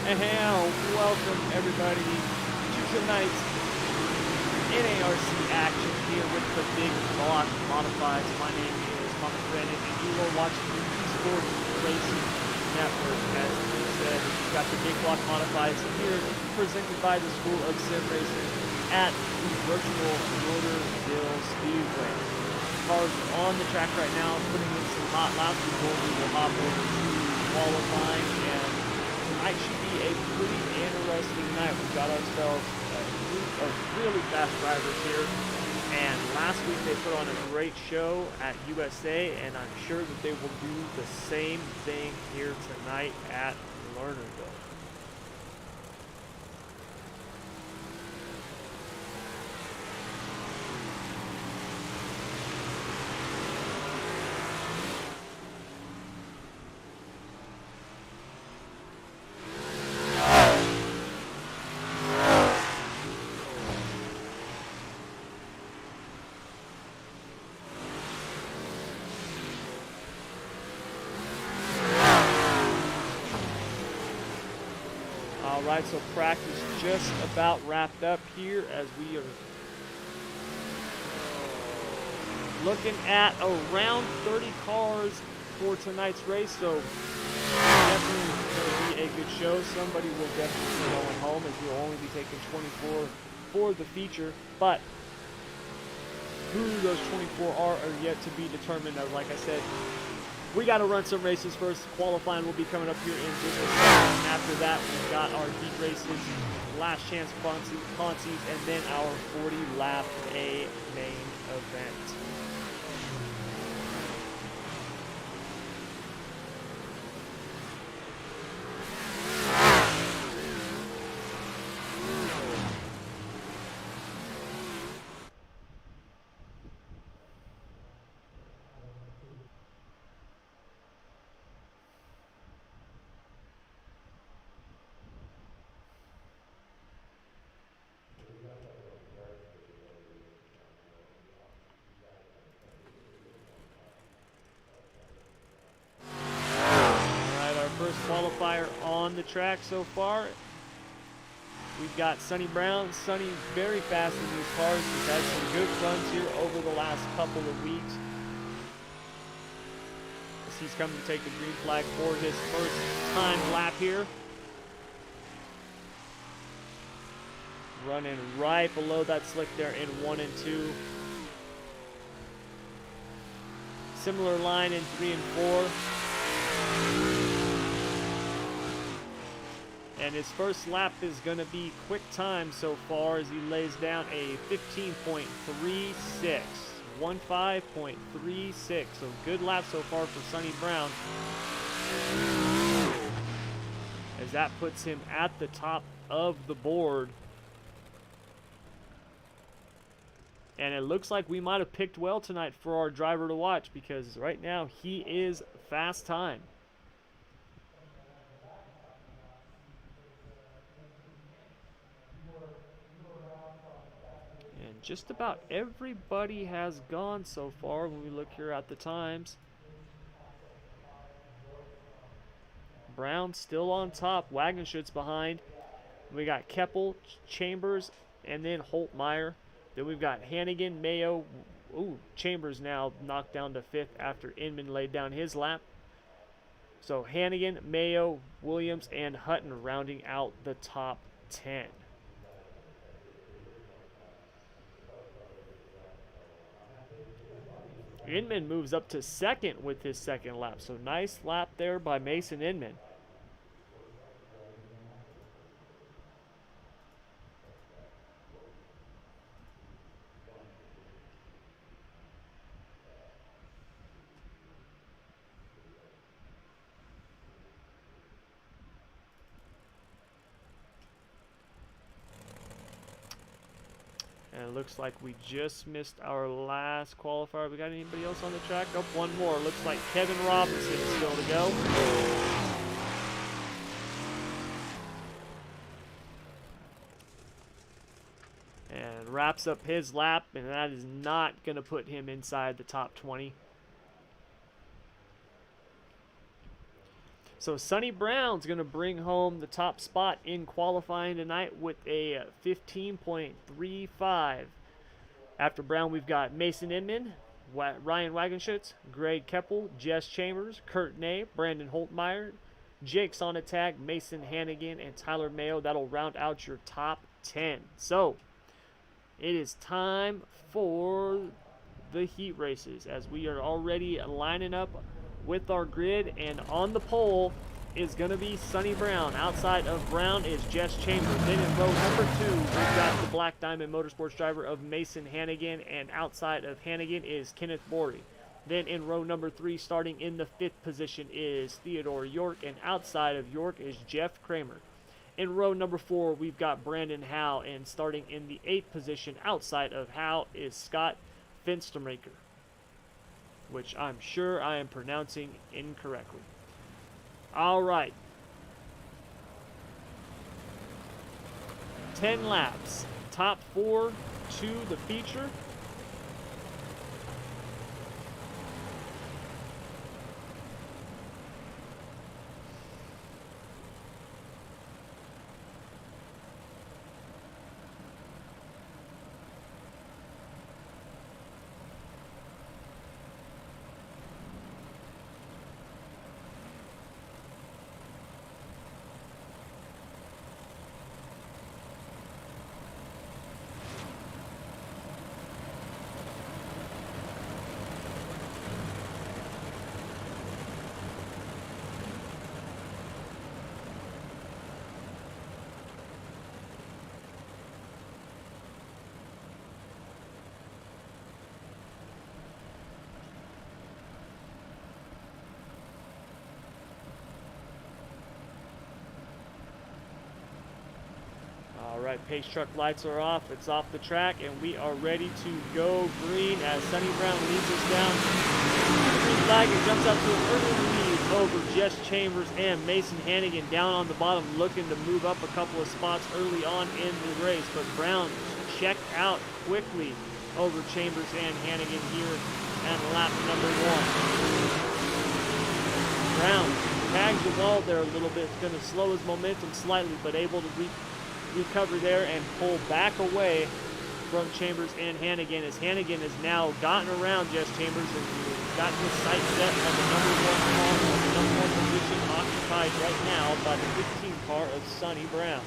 And welcome everybody to tonight's NARC action here with the Big Block Modifieds. My name is Mama Brennan and you are watching the Esports Racing Network. As we said, we've got the Big Block Modifieds here presented by the School of Sim Racing at the virtual Motorville Speedway. Cars on the track right now, putting in some hot laps before we will hop over to qualifying, and tonight should be a pretty interesting night. We've got ourselves a group of really fast drivers here, and last week they put on a great show at USA, and I'm sure that they will do the same thing here tonight at Lernerville. Alright, so practice just about wrapped up here as we are looking at around 30 cars for tonight's race, so definitely going to be a good show. Somebody will definitely be going home as we'll only be taking 24 for the feature, but who those 24 are yet to be determined. As like I said, we got to run some races first. Qualifying will be coming up here in just a second. After that, we've got our heat races, last chance Ponzi's, and then our 40-lap A main event. First qualifier on the track so far. We've got Sonny Brown. Sonny very fast in these cars. He's had some good runs here over the last couple of weeks. As he's coming to take the green flag for his first time lap here. Running right below that slick there in 1 and 2. Similar line in 3 and 4. And his first lap is going to be quick time so far as he lays down a 15.36. 15.36. So good lap so far for Sonny Brown. As that puts him at the top of the board. And it looks like we might have picked well tonight for our driver to watch, because right now he is fast time. Just about everybody has gone so far when we look here at the times. Brown still on top. Wagenschutz behind. We got Keppel, Chambers, and then Holtmeyer. Then we've got Hannigan, Mayo. Ooh, Chambers now knocked down to 5th after Inman laid down his lap. So Hannigan, Mayo, Williams, and Hutton rounding out the top 10. Inman moves up to 2nd with his 2nd lap. So nice lap there by Mason Inman. And it looks like we just missed our last qualifier. We got anybody else on the track? Oh, one more. Looks like Kevin Robinson is still to go. And wraps up his lap, and that is not going to put him inside the top 20. So Sonny Brown's going to bring home the top spot in qualifying tonight with a 15.35. After Brown, we've got Mason Inman, Ryan Wagenschutz, Greg Keppel, Jess Chambers, Kurt Ney, Brandon Holtmeyer, Jake Sonatag, Mason Hannigan, and Tyler Mayo. That'll round out your top 10. So it is time for the heat races, as we are already lining up with our grid, and on the pole is going to be Sonny Brown. Outside of Brown is Jess Chambers. Then in row number 2, we've got the Black Diamond Motorsports driver of Mason Hannigan, and outside of Hannigan is Kenneth Borey. Then in row number 3, starting in the 5th position, is Theodore York, and outside of York is Jeff Kramer. In row number 4, we've got Brandon Howe, and starting in the 8th position, outside of Howe, is Scott Finstermaker, which I'm sure I am pronouncing incorrectly. All right. 10 laps. Top 4 to the feature. All right, pace truck lights are off. It's off the track, and we are ready to go green as Sonny Brown leads us down the green flag and jumps out to an early lead over Jess Chambers and Mason Hannigan down on the bottom, looking to move up a couple of spots early on in the race. But Brown checked out quickly over Chambers and Hannigan here at lap number 1. Brown tags the wall there a little bit. It's going to slow his momentum slightly, but able to recover there and pull back away from Chambers and Hannigan, as Hannigan has now gotten around Jess Chambers and got his sight set on the number 1 car, the number 1 position occupied right now by the 15 car of Sonny Brown.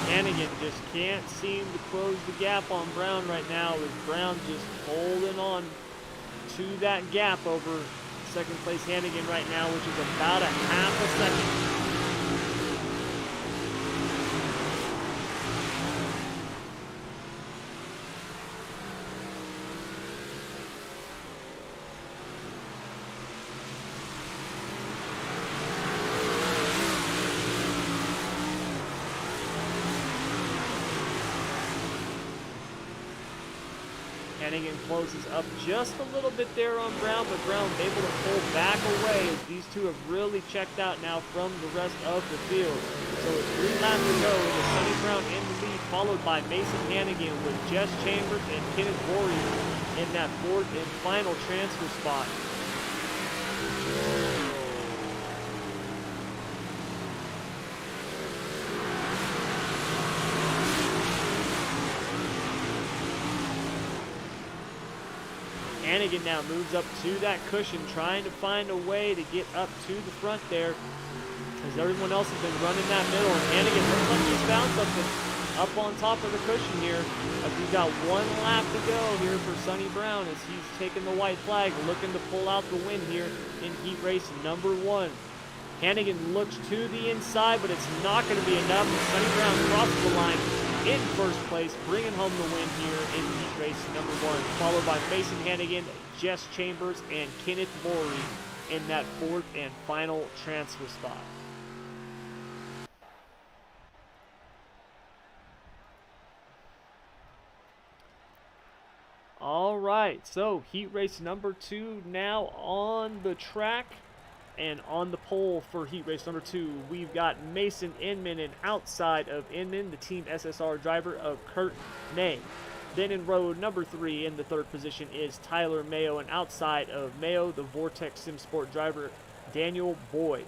Hannigan just can't seem to close the gap on Brown right now, with Brown just holding on to that gap over second place Hannigan right now, which is about a half a second. Hannigan closes up just a little bit there on Brown, but Brown's able to pull back away as these two have really checked out now from the rest of the field. So it's 3 laps to go with Sonny Brown in the lead, followed by Mason Hannigan with Jess Chambers and Kenneth Borey in that 4th and final transfer spot. Hannigan now moves up to that cushion, trying to find a way to get up to the front there, as everyone else has been running that middle. And Hannigan looks like he's found something up on top of the cushion here, as we've got 1 lap to go here for Sonny Brown, as he's taking the white flag, looking to pull out the win here in heat race number 1. Hannigan looks to the inside, but it's not going to be enough. And Sonny Brown crosses the line in first place, bringing home the win here in heat race number 1, followed by Mason Hannigan, Jess Chambers, and Kenneth Borey in that 4th and final transfer spot. right, so heat race number 2 now on the track. And on the pole for heat race number 2, we've got Mason Inman, and outside of Inman, the Team SSR driver of Kurt Ney. Then in row number 3 in the 3rd position is Tyler Mayo, and outside of Mayo, the Vortex Sim Sport driver Daniel Boyd.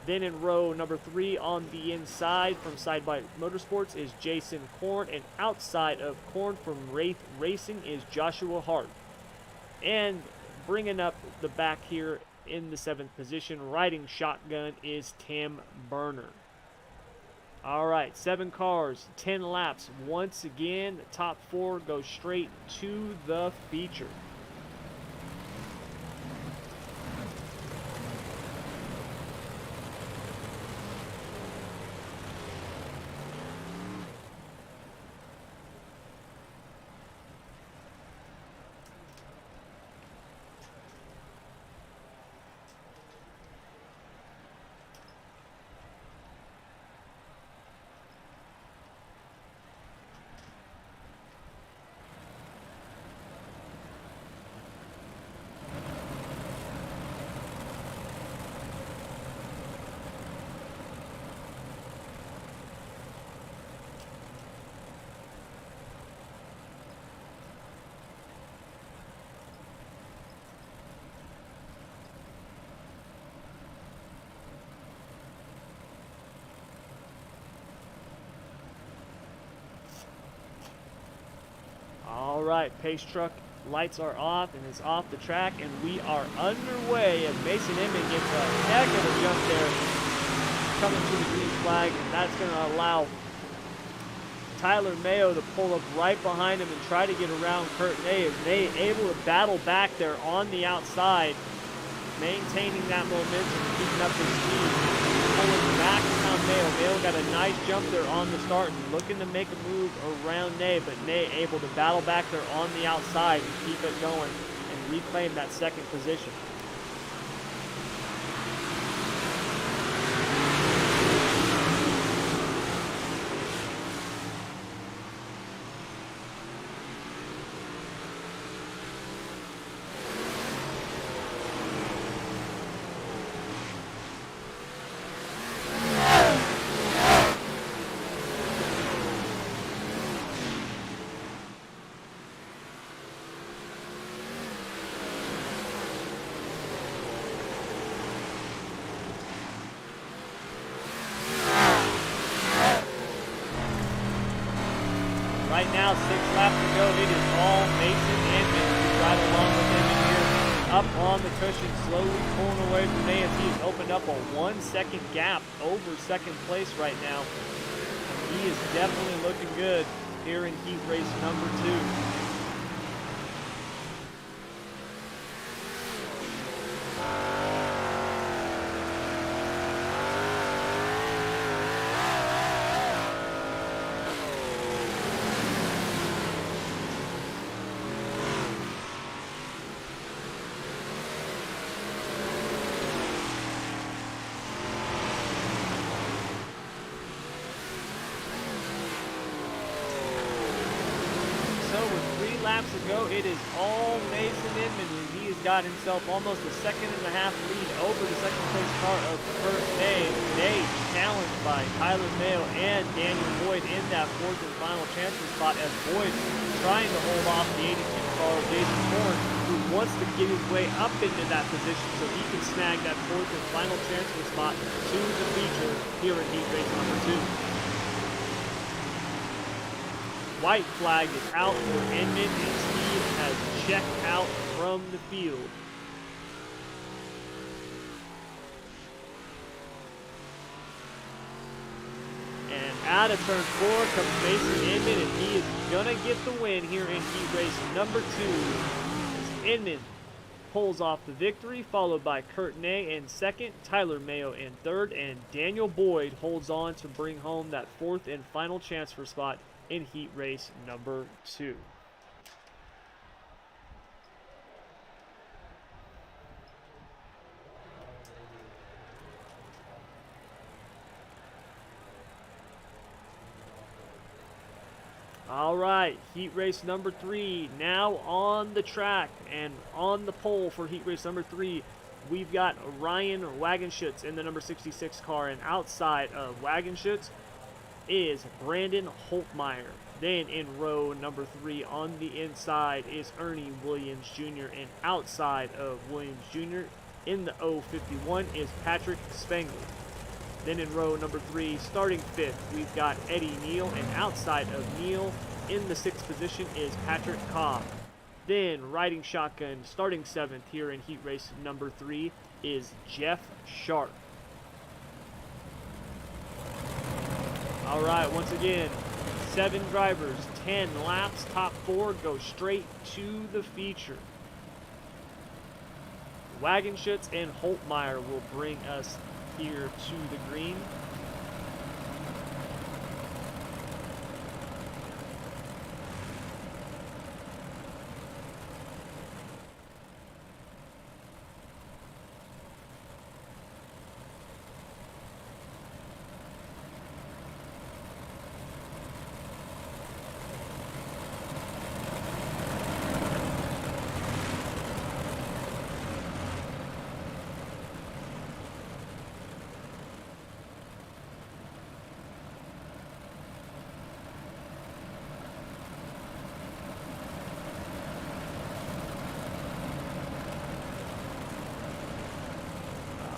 Then in row number 3 on the inside from Sidebite Motorsports is Jason Korn, and outside of Korn from Wraith Racing is Joshua Hart. And bringing up the back here in the 7th position, riding shotgun, is Tim Burner. All right, 7 cars, 10 laps. Once again, the top 4 go straight to the feature. All right, pace truck lights are off and is off the track, and we are underway. And Mason Inman gets a heck of a jump there coming to the green flag, and that's going to allow Tyler Mayo to pull up right behind him and try to get around Kurt Ney. Is Ney able to battle back there on the outside, maintaining that momentum, keeping up his speed, pulling back around Mayo. Mayo got a nice jump there on the start and looking to make a move around Ney, but Ney able to battle back there on the outside and keep it going and reclaim that 2nd position. Right now, 6 laps to go. It is all Mason Inman. He's right along with him in here, up on the cushion, slowly pulling away from Ney as he has opened up a 1-second gap over 2nd place right now. He is definitely looking good here in heat race number 2. Laps ago, it is all Mason Inman, and he has got himself almost a 1.5 lead over the 2nd place car of Kurt Ney. Ney challenged by Tyler Mayo and Daniel Boyd in that 4th and final transfer spot, as Boyd trying to hold off the 82 car of Jason Korn, who wants to get his way up into that position so he can snag that 4th and final transfer spot to the feature here in heat race number 2. White flag is out for Inman, and Steve has checked out from the field. And out of turn 4 comes Mason Inman, and he is going to get the win here in heat race number 2. As Inman pulls off the victory, followed by Kurt Ney in 2nd, Tyler Mayo in 3rd, and Daniel Boyd holds on to bring home that 4th and final transfer spot in heat race number 2. All right, heat race number 3 now on the track and on the pole for heat race number 3. We've got Ryan Wagenschutz in the number 66 car, and outside of Wagenschutz is Brandon Holtmeyer. Then in row number 3 on the inside is Ernie Williams Jr., and outside of Williams Jr. in the 051 is Patrick Spangler. Then in row number 3, starting 5th, we've got Eddie Neal, and outside of Neal in the 6th position is Patrick Cobb. Then riding shotgun, starting 7th here in heat race number 3 is Jeff Sharp. All right, once again, 7 drivers, 10 laps, top 4 go straight to the feature. Wagenschutz and Holtmeyer will bring us here to the green.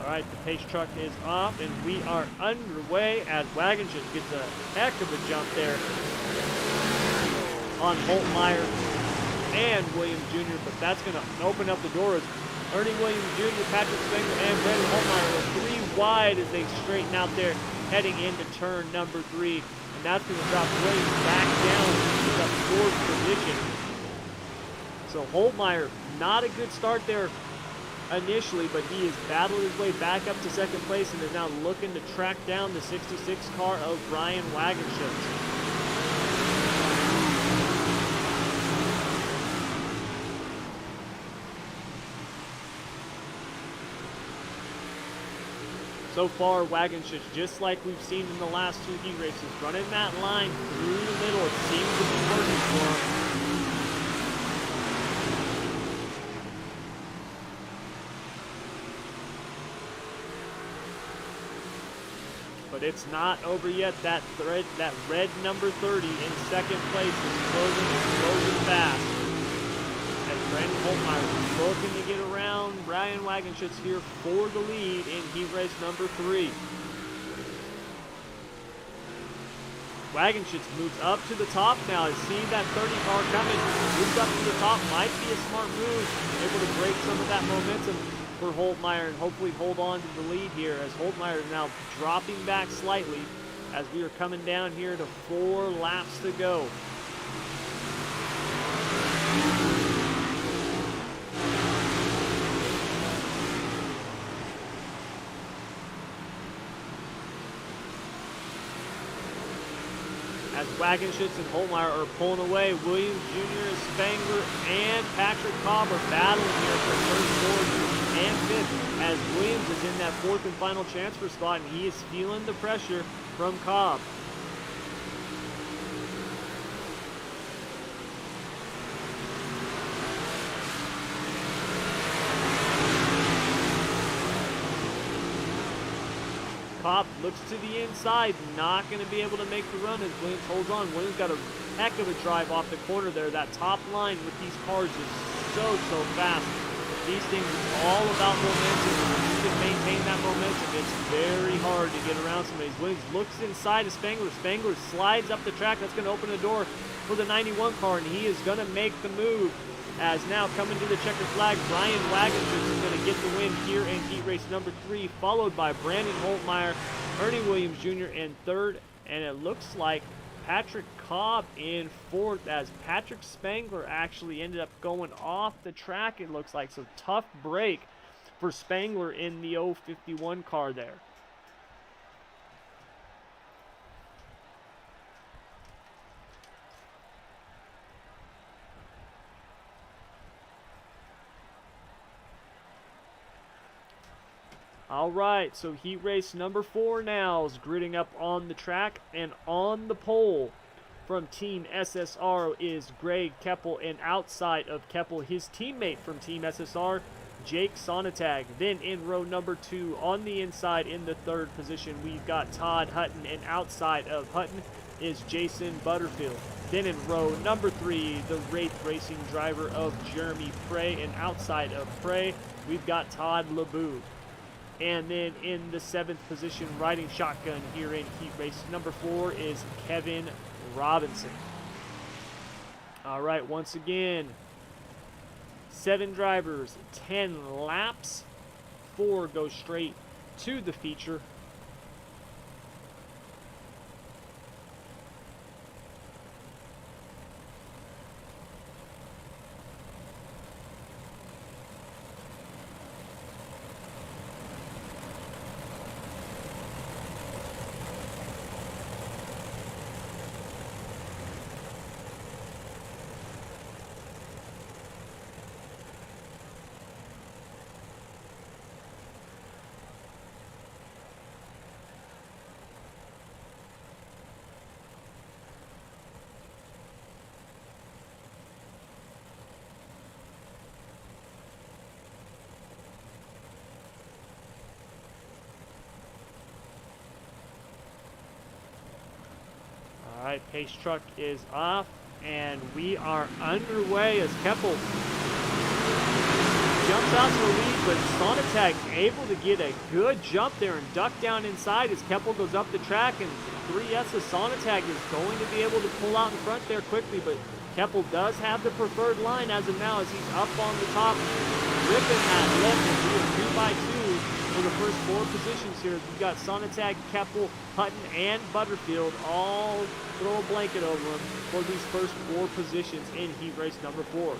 All right, the pace truck is off, and we are underway as Wagenschutz gets a heck of a jump there on Holtmeyer and Williams Jr., but that's going to open up the doors. Ernie Williams Jr., Patrick Spangler, and Brandon Holtmeyer are 3 wide as they straighten out there heading into turn number 3, and that's going to drop Williams back down to the 4th position. So Holtmeyer, not a good start there initially, but he has battled his way back up to 2nd place and is now looking to track down the 66 car of Brian Wagenschutz. So far, Wagenschutz, just like we've seen in the last 2 heat races, running that line through the middle. It seems to be working for him. But it's not over yet. That red number 30 in 2nd place is closing fast. As Brandon Holtmeyer is looking to get around Brian Wagenschutz here for the lead in heat race number 3. Wagenschutz moves up to the top now. I see that 30 car coming. Moves up to the top. Might be a smart move. Able to break some of that momentum for Holtmeyer and hopefully hold on to the lead here, as Holtmeyer is now dropping back slightly as we are coming down here to 4 laps to go. As Wagenschutz and Holtmeyer are pulling away, Williams Jr., Spangler, and Patrick Cobb are battling here for 3rd, 4th, and 5th, as Williams is in that 4th and final transfer spot, and he is feeling the pressure from Cobb. Cobb looks to the inside, not going to be able to make the run as Williams holds on. Williams got a heck of a drive off the corner there. That top line with these cars is so fast. These things are all about momentum. If you can maintain that momentum, it's very hard to get around some of these. Williams looks inside of Spangler. Spangler slides up the track. That's going to open the door for the 91 car, and he is going to make the move. As now coming to the checker flag, Brian Wagenschutz is going to get the win here in heat race number 3, followed by Brandon Holtmeyer, Ernie Williams Jr. in 3rd, and it looks like Patrick Cobb in 4th, as Patrick Spangler actually ended up going off the track, it looks like. So tough break for Spangler in the 051 car there. All right, so heat race number 4 now is gridding up on the track and on the pole from Team SSR is Greg Keppel, and outside of Keppel, his teammate from Team SSR, Jake Sonatag. Then in row number 2, on the inside in the 3rd position, we've got Todd Hutton, and outside of Hutton is Jason Butterfield. Then in row number 3, the Wraith Racing driver of Jeremy Prey, and outside of Prey, we've got Todd LeBoux. And then in the 7th position, riding shotgun here in heat race number 4 is Kevin Robinson. All right, once again, 7 drivers, 10 laps, 4 go straight to the feature. All right, pace truck is off, and we are underway as Keppel jumps out to the lead, but Sonatag able to get a good jump there and duck down inside as Keppel goes up the track, and 3S of Sonatag is going to be able to pull out in front there quickly, but Keppel does have the preferred line as of now as he's up on the top, ripping that left and doing 2 by 2 for the first 4 positions here. We've got Sonatag, Keppel, Hutton, and Butterfield all throw a blanket over them for these first 4 positions in heat race number 4.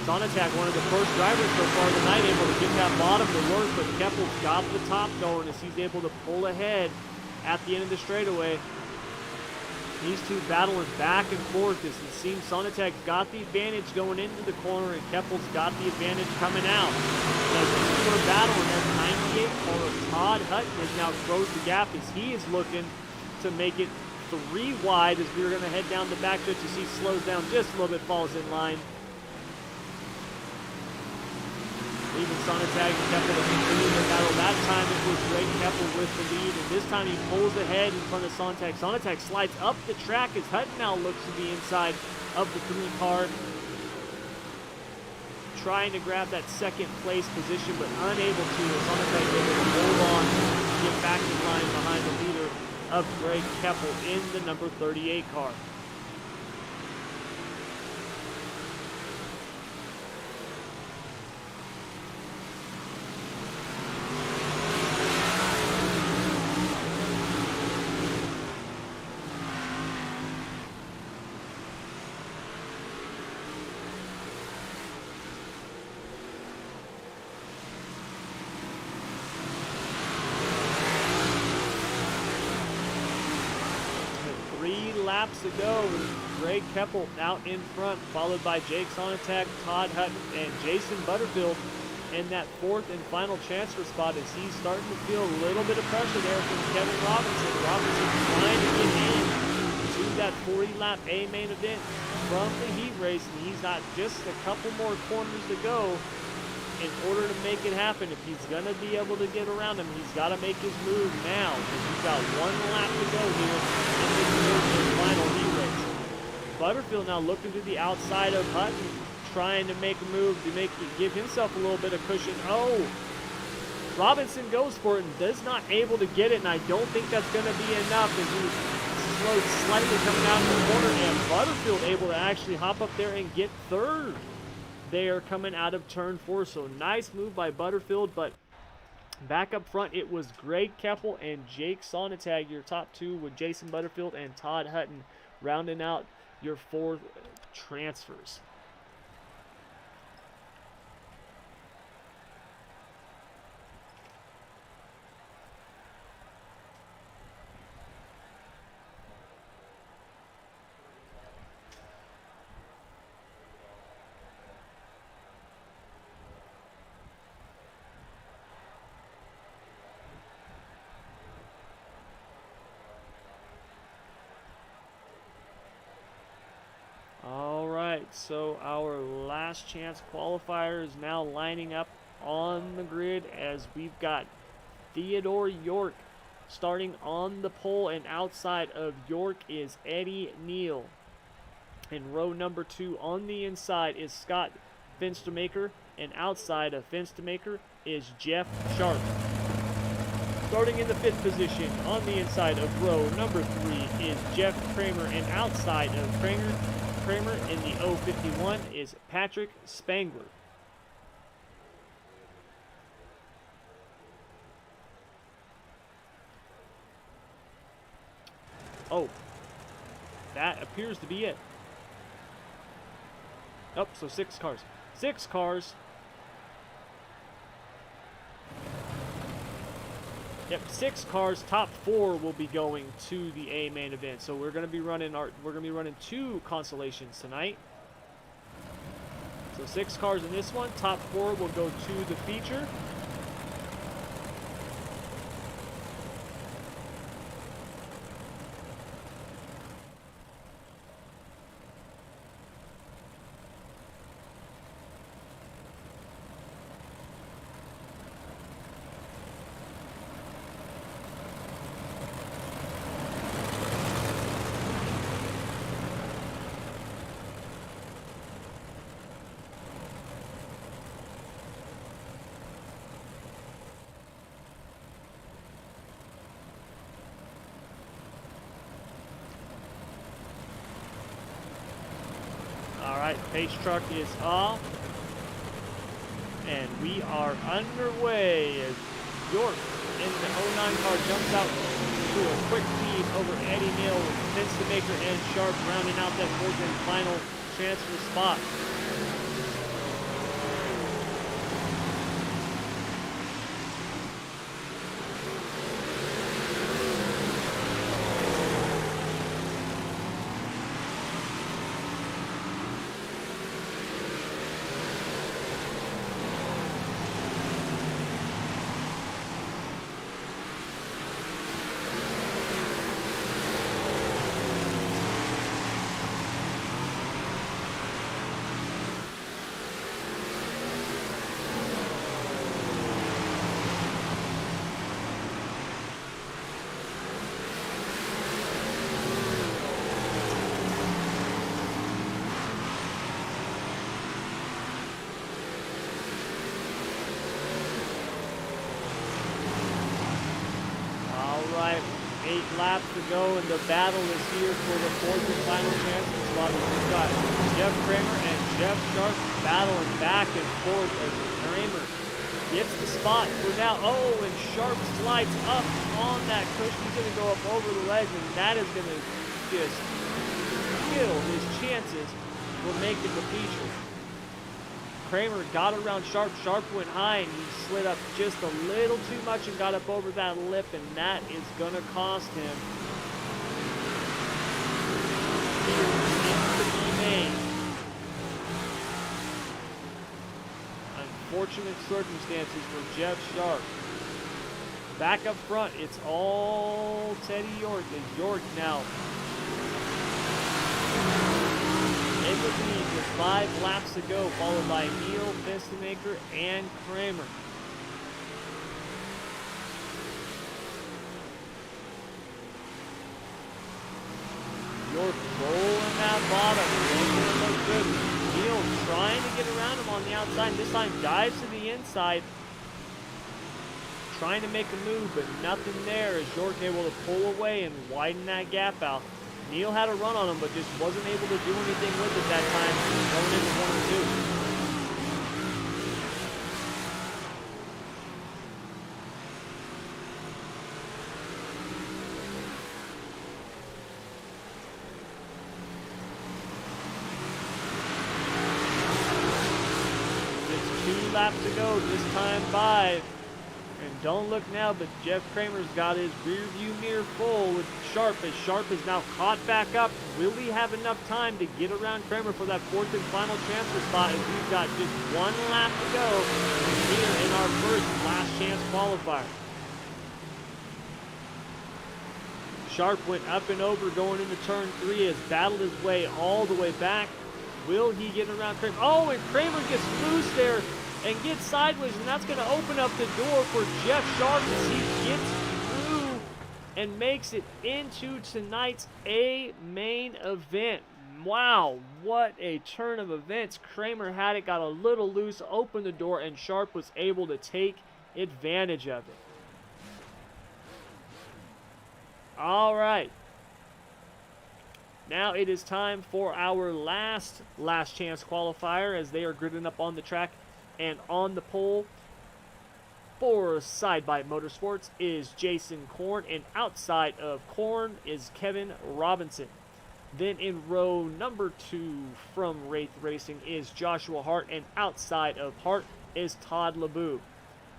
Sonatag, one of the first drivers so far tonight, able to get that bottom to work, but Keppel's got the top going as he's able to pull ahead at the end of the straightaway. These two battling back and forth as it seems Sonatag got the advantage going into the corner and Keppel's got the advantage coming out. As these two are battling, that 98 corner, Todd Hutton has now closed the gap as he is looking to make it 3 wide as we're going to head down the backstretch as he slows down just a little bit, falls in line. Leaving Sonatag and Keppel to continue the battle. That time it was Greg Keppel with the lead, and this time he pulls ahead in front of Sonatag. Sonatag slides up the track as Hutton now looks to be inside of the 3 car, trying to grab that 2nd place position, but unable to. Sonatag able to hold on and get back in line behind the leader of Greg Keppel in the number 38 car. Laps to go. Greg Keppel out in front, followed by Jake Sonatag, Todd Hutton, and Jason Butterfield in that 4th and final transfer spot as he's starting to feel a little bit of pressure there from Kevin Robinson. Robinson trying to get in to that 40-lap A main event from the heat race, and he's got just a couple more corners to go in order to make it happen. If he's going to be able to get around him, he's got to make his move now. He's got 1 lap to go here in this 4th and final heat race. Butterfield now looking to the outside of Hutton, trying to make a move to give himself a little bit of cushion. Oh, Robinson goes for it and does not able to get it, and I don't think that's going to be enough as he slows slightly coming out of the corner, and Butterfield able to actually hop up there and get 3rd. They are coming out of turn 4, so nice move by Butterfield, but back up front it was Greg Keppel and Jake Sonatag, your top 2, with Jason Butterfield and Todd Hutton rounding out your 4 transfers. right, so our last chance qualifier is now lining up on the grid as we've got Theodore York starting on the pole, and outside of York is Eddie Neal. In row number 2 on the inside is Scott Finstermaker, and outside of Finstermaker is Jeff Sharp. Starting in the 5th position on the inside of row number 3 is Jeff Kramer, and outside of Kramer in the 051 is Patrick Spangler. Oh, that appears to be it. Oh, so 6 cars. 6 cars. Yep, 6 cars. Top 4 will be going to the A main event. So we're gonna be running 2 consolations tonight. So 6 cars in this one. Top 4 will go to the feature. Alright, pace truck is off. And we are underway as York in the 09 car jumps out to a quick lead over Eddie Neal with Finstermaker and Sharp rounding out that 4th and final transfer spot. Alright, 8 laps to go, and the battle is here for the 4th and final transfer spot. We've got Jeff Kramer and Jeff Sharp battling back and forth as Kramer gets the spot for now. Oh, and Sharp slides up on that cushion. He's going to go up over the ledge, and that is going to just kill his chances for making the feature. Kramer got around Sharp. Sharp went high, and he slid up just a little too much and got up over that lip, and that is going to cost him into the main. Unfortunate circumstances for Jeff Sharp. Back up front, it's all Teddy York. As York now in the lead with 5 laps to go, followed by Neal, Finstermaker, and Kramer. York rolling that bottom, making it look good. Neal trying to get around him on the outside. This time dives to the inside, trying to make a move, but nothing there as York able to pull away and widen that gap out. Neal had a run on him, but just wasn't able to do anything with it that time, going into 1 and 2. It's 2 laps to go, this time 5. And don't look now, but Jeff Kramer's got his rear view mirror full with Sharp, as Sharp is now caught back up. Will he have enough time to get around Kramer for that 4th and final transfer spot, as we've got just 1 lap to go here in our first last chance qualifier. Sharp went up and over going into turn 3, has battled his way all the way back. Will he get around Kramer? Oh, and Kramer gets loose there and gets sideways, and that's going to open up the door for Jeff Sharp as he gets through and makes it into tonight's A main event. Wow, what a turn of events. Kramer had it, got a little loose, opened the door, and Sharp was able to take advantage of it. All right. Now it is time for our last chance qualifier as they are gridding up on the track and on the pole for Side Bite Motorsports is Jason Korn, and outside of Korn is Kevin Robinson. Then in row number 2 from Wraith Racing is Joshua Hart, and outside of Hart is Todd LeBouf.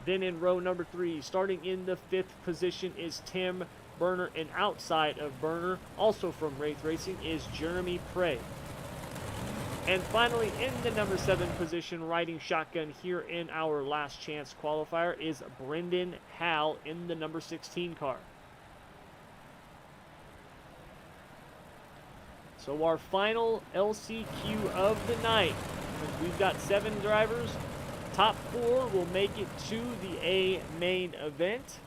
Then in row number 3, starting in the 5th position, is Tim Burner, and outside of Burner, also from Wraith Racing, is Jeremy Prey. And finally, in the number 7 position, riding shotgun here in our last chance qualifier, is Brendan Howell in the number 16 car. So our final LCQ of the night, we've got 7 drivers. Top 4 will make it to the A main event.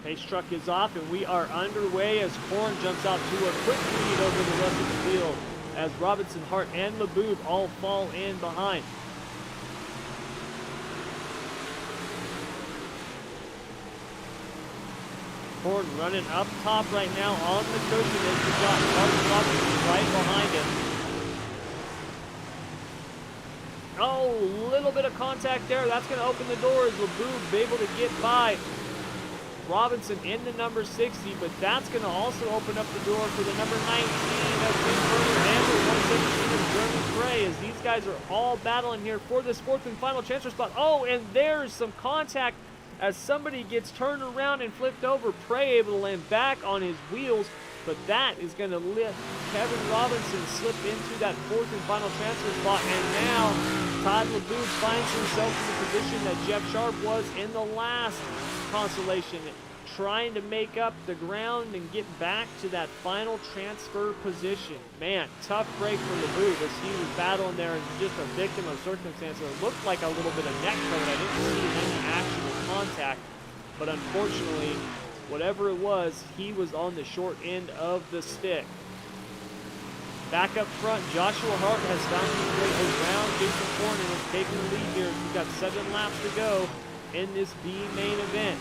Pace truck is off, and we are underway as Korn jumps out to a quick lead over the rest of the field as Robinson, Hart, and LeBouf all fall in behind. Korn running up top right now on the cushion as we got Hart Robinson right behind him. Oh, little bit of contact there. That's going to open the door as LeBouf able to get by Robinson in the number 60, but that's going to also open up the door for the number 19 of Tim Burner and the 117 of Jeremy Prey as these guys are all battling here for this 4th and final transfer spot. Oh, and there's some contact as somebody gets turned around and flipped over. Prey able to land back on his wheels, but that is going to let Kevin Robinson slip into that 4th and final transfer spot, and now Todd LeBouf finds himself in the position that Jeff Sharp was in the last consolation, trying to make up the ground and get back to that final transfer position. Man, tough break for LeBouf as he was battling there and just a victim of circumstances. It looked like a little bit of neck code. I didn't see any actual contact, but unfortunately, whatever it was, he was on the short end of the stick. Back up front, Joshua Hart has found his way around Jason Korn and is taking the lead here. We've got 7 laps to go in this B main event.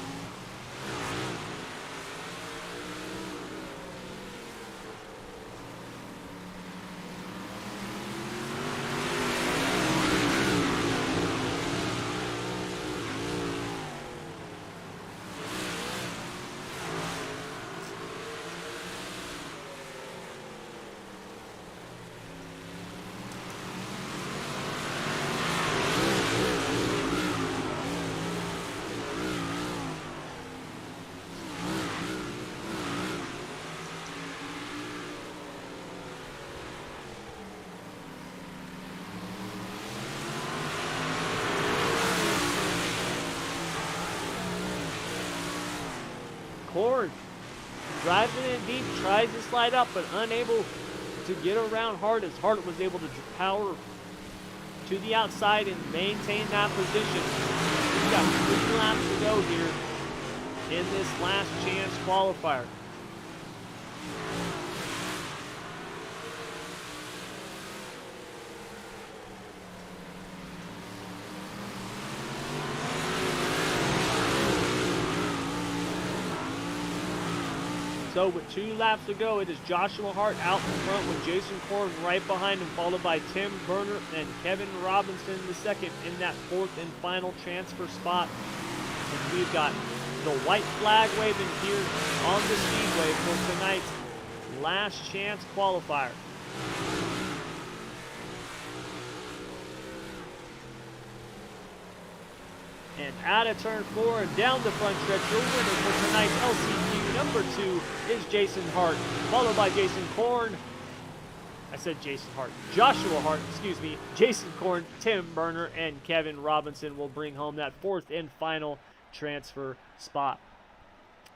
Korn driving in deep, tries to slide up, but unable to get around Hart as Hart was able to power to the outside and maintain that position. We've got 3 laps to go here in this last chance qualifier. So with 2 laps to go, it is Joshua Hart out in front with Jason Korn right behind him, followed by Tim Burner and Kevin Robinson II in that 4th and final transfer spot. And we've got the white flag waving here on the speedway for tonight's last chance qualifier. And out of turn 4 and down the front stretch, your winner for tonight's LCQ number 2 is Jason Hart, followed by Jason Korn. I said Jason Hart. Joshua Hart, excuse me. Jason Korn, Tim Burner, and Kevin Robinson will bring home that 4th and final transfer spot.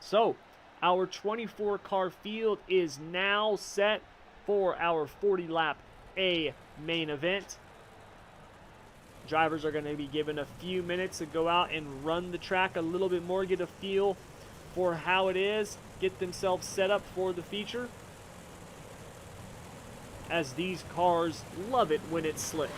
So, our 24-car field is now set for our 40-lap A main event. Drivers are going to be given a few minutes to go out and run the track a little bit more, get a feel for how it is, get themselves set up for the feature, as these cars love it when it's slick.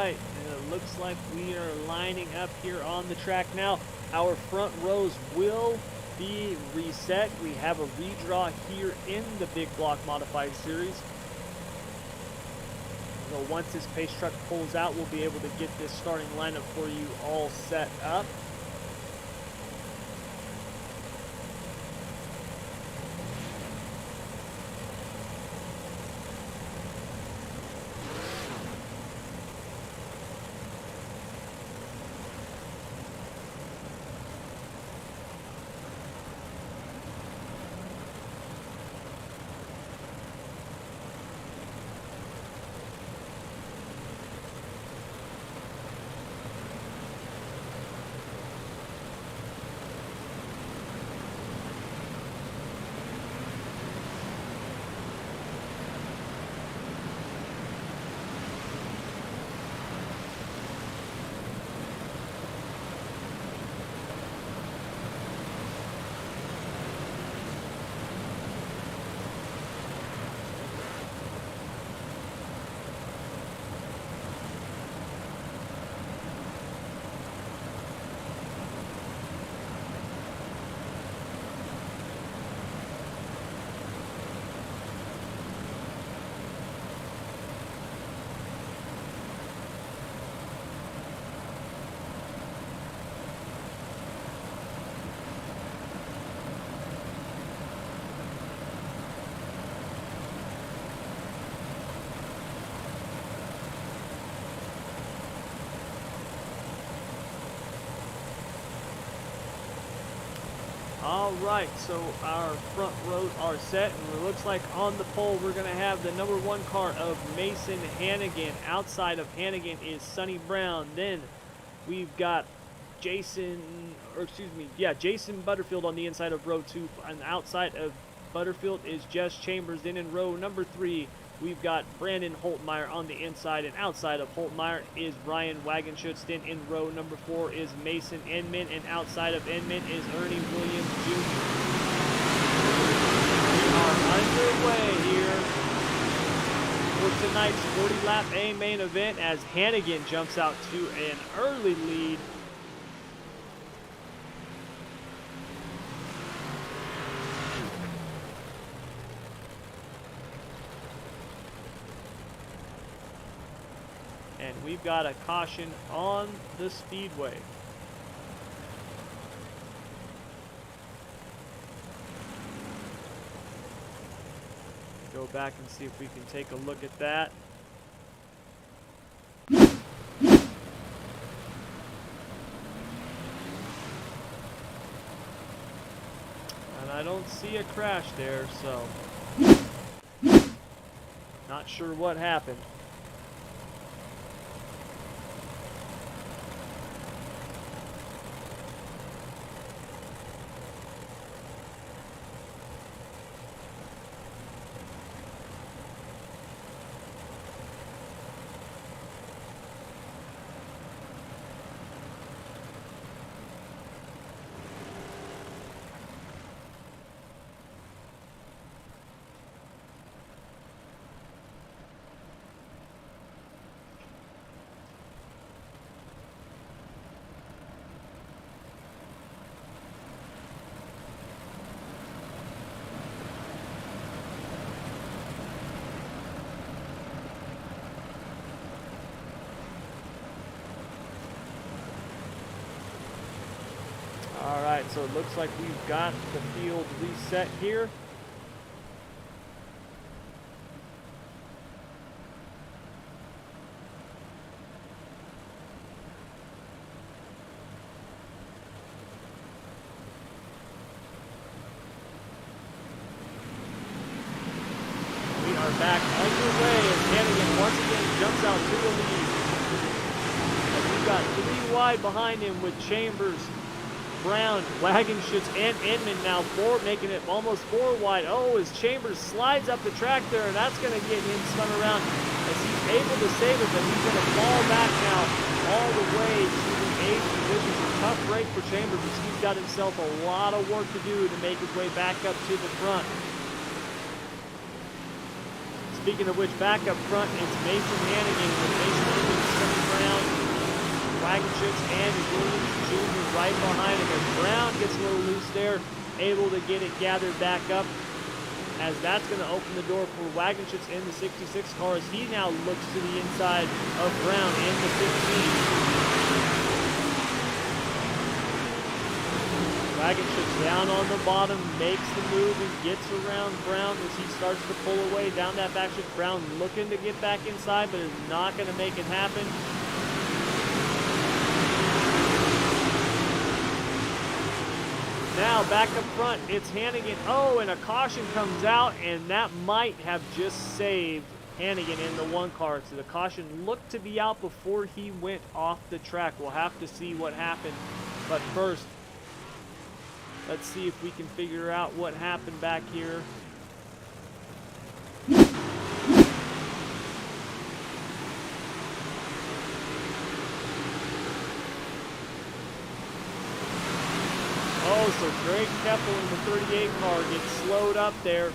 right, and it looks like we are lining up here on the track now. Our front rows will be reset. We have a redraw here in the Big Block Modified Series. So once this pace truck pulls out, we'll be able to get this starting lineup for you all set up. Alright, so our front rows are set, and it looks like on the pole we're going to have the number 1 car of Mason Hannigan. Outside of Hannigan is Sonny Brown. Then we've got Jason Butterfield on the inside of row 2, and outside of Butterfield is Jess Chambers. Then in row number 3, we've got Brandon Holtmeyer on the inside, and outside of Holtmeyer is Ryan Wagenschutz. Then in row number 4 is Mason Enman, and outside of Enman is Ernie Williams Jr. We are underway here for tonight's 40-lap A main event as Hannigan jumps out to an early lead. And we've got a caution on the speedway. Go back and see if we can take a look at that. And I don't see a crash there, so not sure what happened. Alright, so it looks like we've got the field reset here. We are back underway as Hannigan once again jumps out to the lead. And we've got 3 wide behind him with Chambers, Brown, Wagenschutz, and Inman now making it almost 4 wide. Oh, as Chambers slides up the track there, and that's going to get him spun around as he's able to save it, but he's going to fall back now all the way to the 8th position. It's a tough break for Chambers, as he's got himself a lot of work to do to make his way back up to the front. Speaking of which, back up front, it's Mason Hannigan with Mason Enman, Sonny Brown, Wagenschutz, and Williams Jr. right behind him. As Brown gets a little loose there, able to get it gathered back up, as that's going to open the door for Wagenschutz in the 66 car as he now looks to the inside of Brown in the 15. Wagenschutz down on the bottom, makes the move and gets around Brown as he starts to pull away down that back stretch. Brown looking to get back inside, but is not going to make it happen. Now back up front, it's Hannigan. Oh, and a caution comes out, and that might have just saved Hannigan in the 1 car. So the caution looked to be out before he went off the track. We'll have to see what happened. But first, let's see if we can figure out what happened back here. Oh, so Greg Keppel in the 38 car gets slowed up there.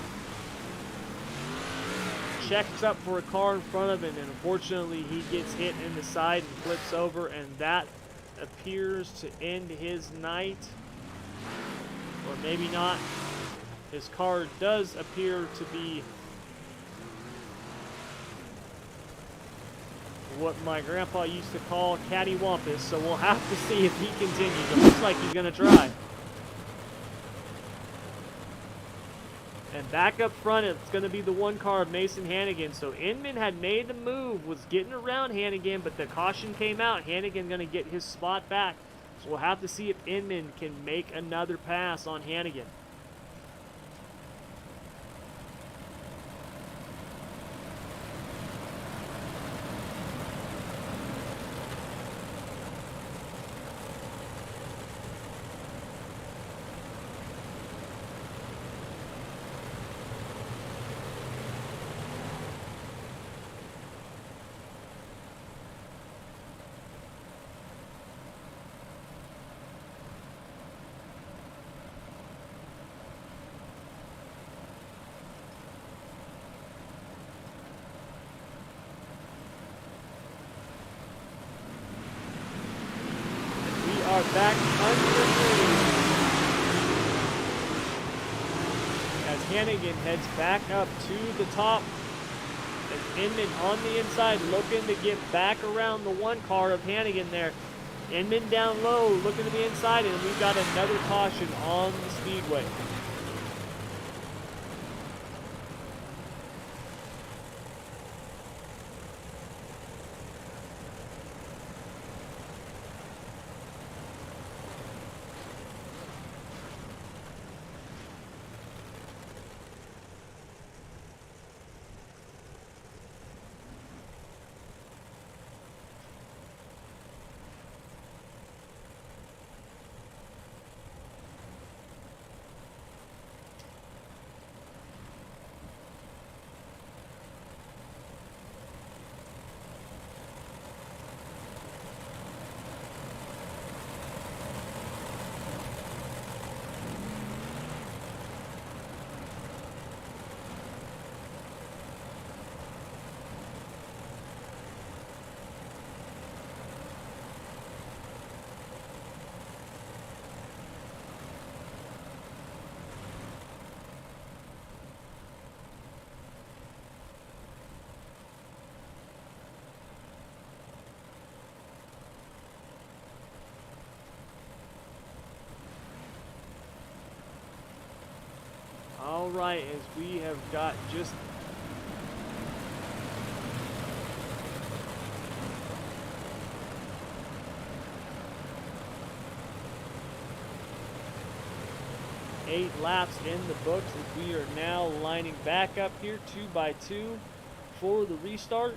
Checks up for a car in front of him, and unfortunately he gets hit in the side and flips over, and that appears to end his night. Or maybe not. His car does appear to be what my grandpa used to call cattywampus, so we'll have to see if he continues. It looks like he's going to try. And back up front, it's going to be the 1 car of Mason Hannigan. So Inman had made the move, was getting around Hannigan, but the caution came out. Hannigan going to get his spot back. So we'll have to see if Inman can make another pass on Hannigan. Are back under green as Hannigan heads back up to the top. As Inman on the inside looking to get back around the one car of Hannigan there. Inman down low looking to the inside, and we've got another caution on the speedway. All right, as we have got just eight laps in the books, as we are now lining back up here 2 by 2 for the restart.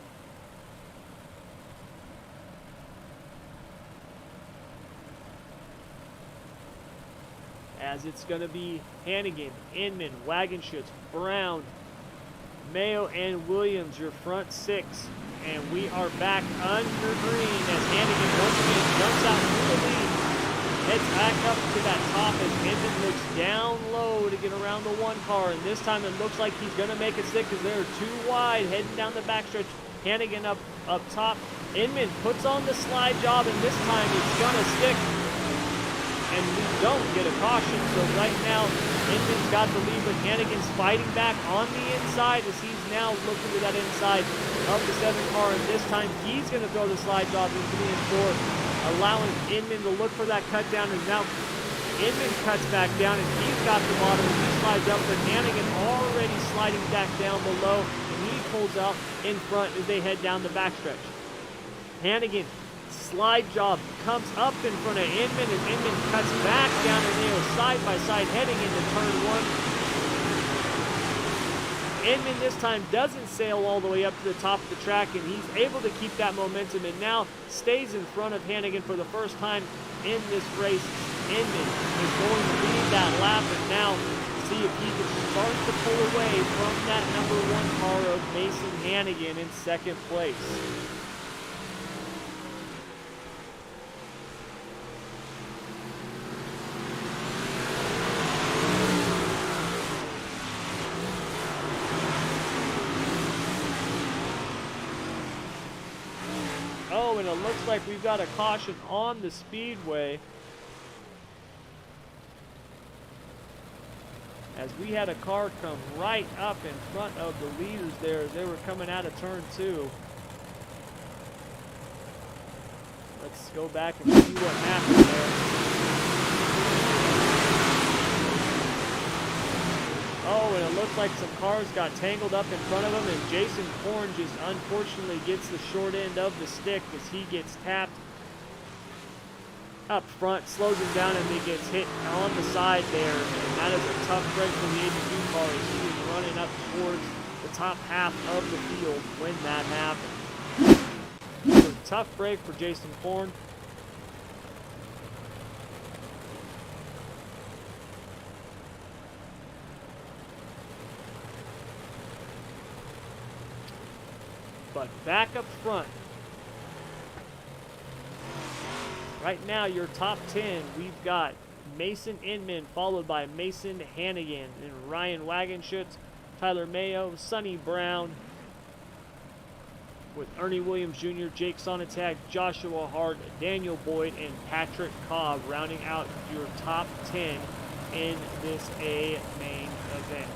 As it's going to be Hannigan, Inman, Wagenschutz, Brown, Mayo, and Williams, your front six. And we are back under green as Hannigan once again jumps out through the lead, heads back up to that top as Inman looks down low to get around the one car. And this time it looks like he's going to make it stick because they're too wide heading down the backstretch. Hannigan up top. Inman puts on the slide job, and this time it's going to stick. And we don't get a caution. So right now, Inman's got the lead, but Hannigan's fighting back on the inside as he's now looking to that inside of the 7 car. And this time, he's going to throw the slide job into the N4, allowing Inman to look for that cut down. And now Inman cuts back down, and he's got the bottom, and he slides up. But Hannigan already sliding back down below, and he pulls out in front as they head down the backstretch. Hannigan slide job comes up in front of Inman, and Inman cuts back down, and they are side by side heading into turn 1. Inman this time doesn't sail all the way up to the top of the track, and he's able to keep that momentum and now stays in front of Hannigan for the first time in this race. Inman is going to lead that lap and now see if he can start to pull away from that number 1 car of Mason Hannigan in second place. Oh, and it looks like we've got a caution on the speedway, as we had a car come right up in front of the leaders there as they were coming out of turn 2. Let's go back and see what happened there. Oh, and it looks like some cars got tangled up in front of him, and Jason Korn just unfortunately gets the short end of the stick as he gets tapped up front, slows him down, and he gets hit on the side there. And that is a tough break for the 82 car as he is running up towards the top half of the field when that happened. So tough break for Jason Korn. But back up front, right now your top 10, we've got Mason Inman, followed by Mason Hannigan, and Ryan Wagenschutz, Tyler Mayo, Sonny Brown, with Ernie Williams Jr., Jake Sonatag, Joshua Hart, Daniel Boyd, and Patrick Cobb rounding out your top 10 in this A main event.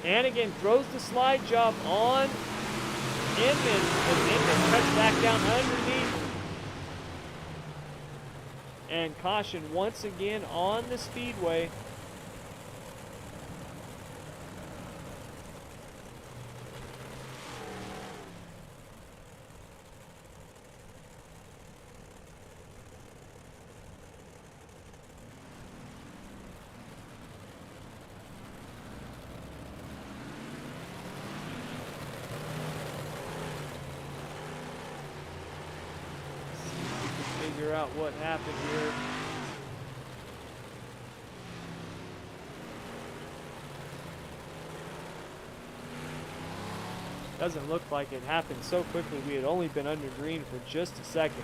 Hannigan throws the slide job on Inman, and Inman cuts back down underneath. And caution once again on the speedway. Figure out what happened here. Doesn't look like it happened so quickly. We had only been under green for just a second.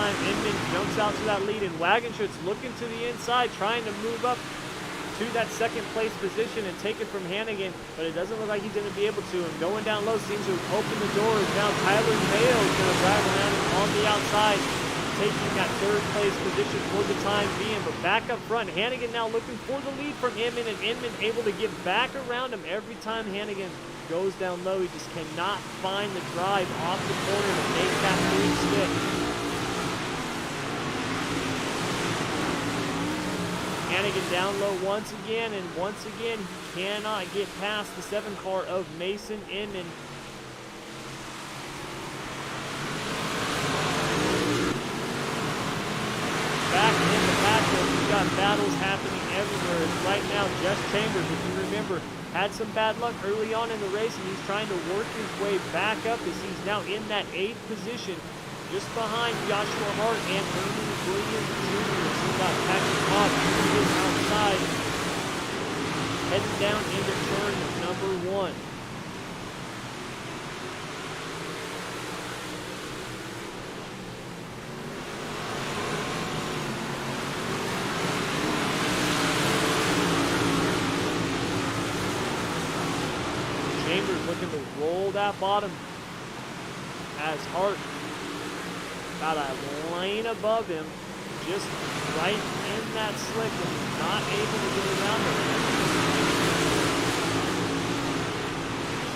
Inman jumps out to that lead, and Wagenschutz looking to the inside, trying to move up to that second place position and take it from Hannigan, but it doesn't look like he's going to be able to. And going down low seems to open the doors. Now Tyler Mayo is going to drive around on the outside, taking that third place position for the time being. But back up front, Hannigan now looking for the lead from Inman, and Inman able to get back around him every time Hannigan goes down low. He just cannot find the drive off the corner to make that move stick. Hannigan down low once again, and once again he cannot get past the 7 car of Mason Inman. Back in the backfield, we've got battles happening everywhere. Right now, Jess Chambers, if you remember, had some bad luck early on in the race, and he's trying to work his way back up as he's now in that 8th position, just behind Joshua Hart and Ernie Williams Jr. So we've got Patrick Cobb outside, heading down into turn number 1. Chambers looking to roll that bottom as Hart about a lane above him, just right in that slick, and not able to get around him.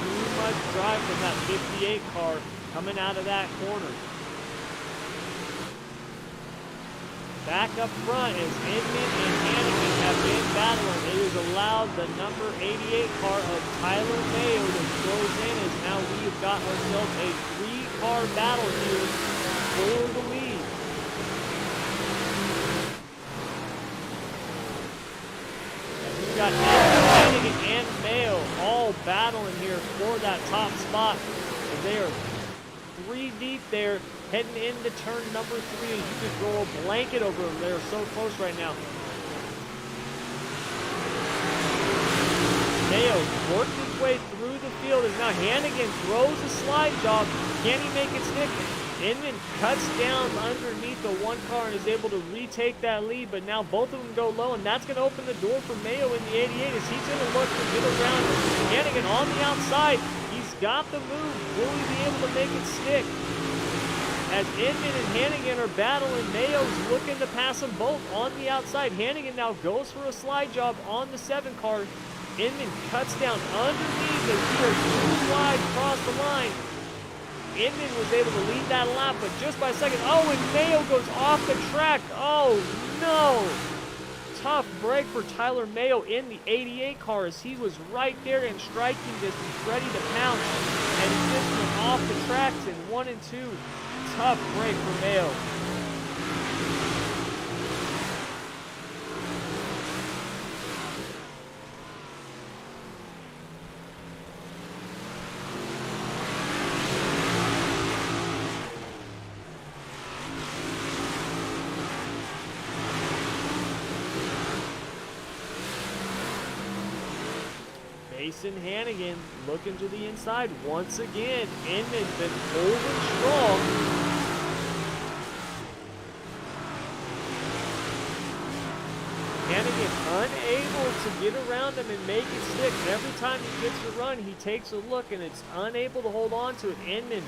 Too much drive from that 58 car coming out of that corner. back up front as Inman and Hannigan have been battling. It has allowed the number 88 car of Tyler Mayo to close in, as now we have got ourselves a 3-car battle here for the lead. We've got Hannigan and Mayo all battling here for that top spot. And they are 3 deep there, heading into turn number 3. You could throw a blanket over them. They're so close right now. Mayo worked his way through the field as now Hannigan throws a slide job. Can he make it stick? Inman cuts down underneath the 1 car and is able to retake that lead, but now both of them go low, and that's going to open the door for Mayo in the 88 as he's going to look to get around Hannigan on the outside. He's got the move. Will he be able to make it stick? As Inman and Hannigan are battling, Mayo's looking to pass them both on the outside. Hannigan now goes for a slide job on the 7 car. Inman cuts down underneath as he is too wide across the line. Inman was able to lead that lap, but just by a second. Oh, and Mayo goes off the track. Oh, no. Tough break for Tyler Mayo in the 88 car as he was right there in striking distance, ready to pounce. And he just went off the tracks in 1 and 2. Tough break for Mayo. Mason Hannigan looking to the inside once again. Inman been holding strong. Hannigan unable to get around him and make it stick. Every time he gets a run, he takes a look and it's unable to hold on to it. Inman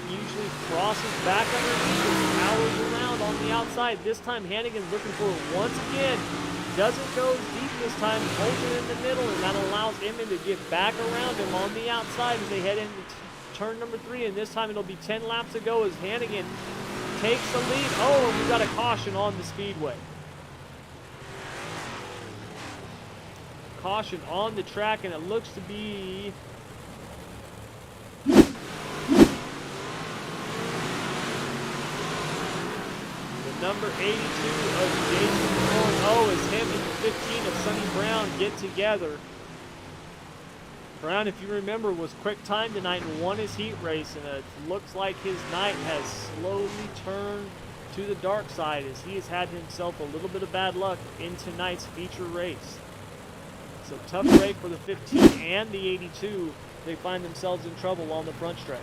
usually crosses back underneath and powers around on the outside. This time Hannigan looking for it once again. Doesn't go deep this time, holds it in the middle, and that allows Inman to get back around him on the outside as they head into turn number 3. And this time it'll be 10 laps to go as Hannigan takes the lead. Oh, and we got a caution on the speedway. Caution on the track, and it looks to be number 82 of Jason Thorne. Oh, as him and the 15 of Sonny Brown get together. Brown, if you remember, was quick time tonight and won his heat race, and it looks like his night has slowly turned to the dark side as he has had himself a little bit of bad luck in tonight's feature race. So tough break for the 15 and the 82. They find themselves in trouble on the front stretch.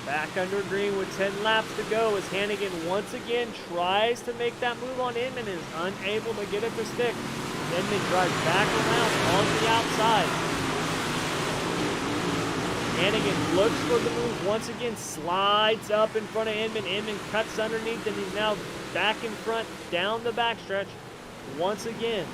Back under green with 10 laps to go as Hannigan once again tries to make that move on Inman and is unable to get it to stick. Inman drives back around on the outside. Hannigan looks for the move once again, slides up in front of Inman. Inman cuts underneath and he's now back in front down the backstretch once again.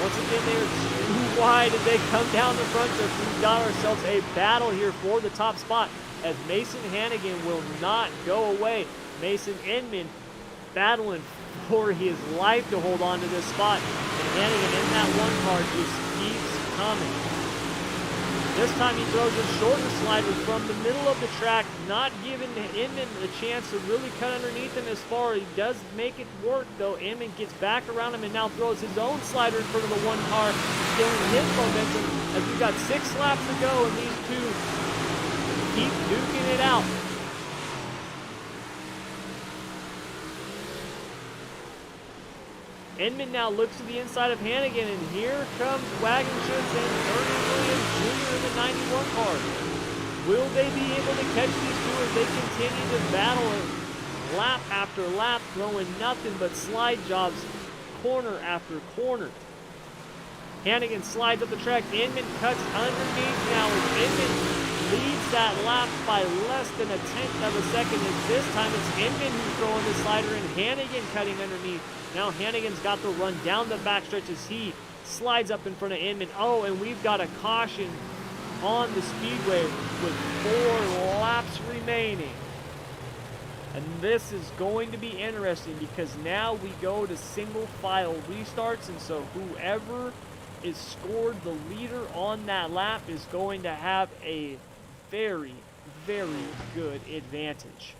Once again, they are too wide as they come down the front stretch. We've got ourselves a battle here for the top spot as Mason Hannigan will not go away. Mason Inman battling for his life to hold on to this spot. And Hannigan in that 1 car just keeps coming. This time he throws a shorter slider from the middle of the track, not giving Inman the chance to really cut underneath him as far. He does make it work, though. Inman gets back around him and now throws his own slider in front of the one car, stealing his momentum as we've got 6 laps to go and these two keep duking it out. Inman now looks to the inside of Hannigan, and here comes Wagonshits and Ernie Williams Jr. in the 91 car. Will they be able to catch these two as they continue to battle it lap after lap, throwing nothing but slide jobs corner after corner? Hannigan slides up the track. Inman cuts underneath now as Inman leads that lap by less than 1/10 of a second. And this time it's Inman who's throwing the slider and Hannigan cutting underneath. Now Hannigan's got the run down the backstretch as he slides up in front of Inman. Oh, and we've got a caution on the speedway with 4 laps remaining. And this is going to be interesting because now we go to single file restarts, and so whoever is scored the leader on that lap is going to have a very, very good advantage.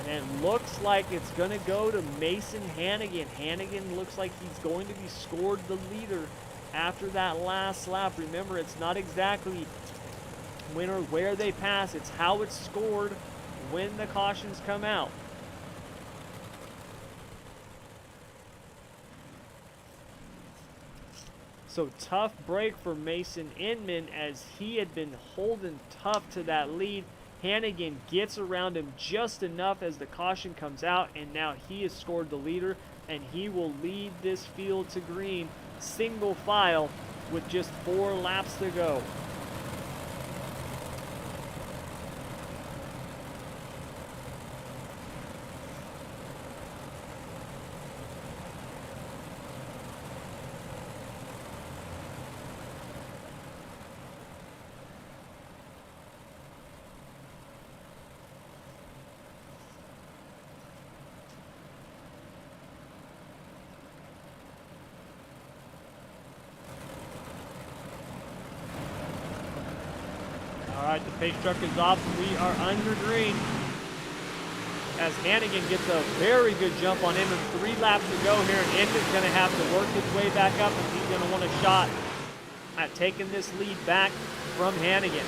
And it looks like it's going to go to Mason Hannigan. Hannigan looks like he's going to be scored the leader after that last lap. Remember, it's not exactly when or where they pass. It's how it's scored when the cautions come out. So tough break for Mason Inman as he had been holding tough to that lead. Hannigan gets around him just enough as the caution comes out, and now he has scored the leader, and he will lead this field to green single file with just 4 laps to go. All right, the pace truck is off, and we are under green. As Hannigan gets a very good jump on Inman. 3 laps to go here, and Inman's going to have to work his way back up, and he's going to want a shot at taking this lead back from Hannigan.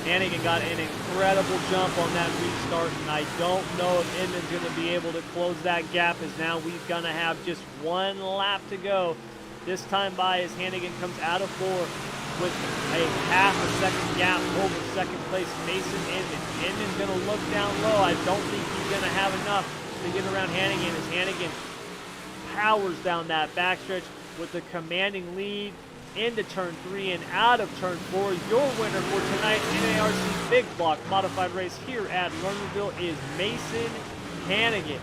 Hannigan got an incredible jump on that restart, and I don't know if Inman's going to be able to close that gap, as now we're going to have just 1 lap to go. This time by as Hannigan comes out of 4 with a half a second gap over second place Mason Inman. Inman's going to look down low. I don't think he's going to have enough to get around Hannigan as Hannigan powers down that backstretch with a commanding lead into turn 3 and out of turn 4. Your winner for tonight's NARC Big Block Modified Race here at Lernerville is Mason Hannigan.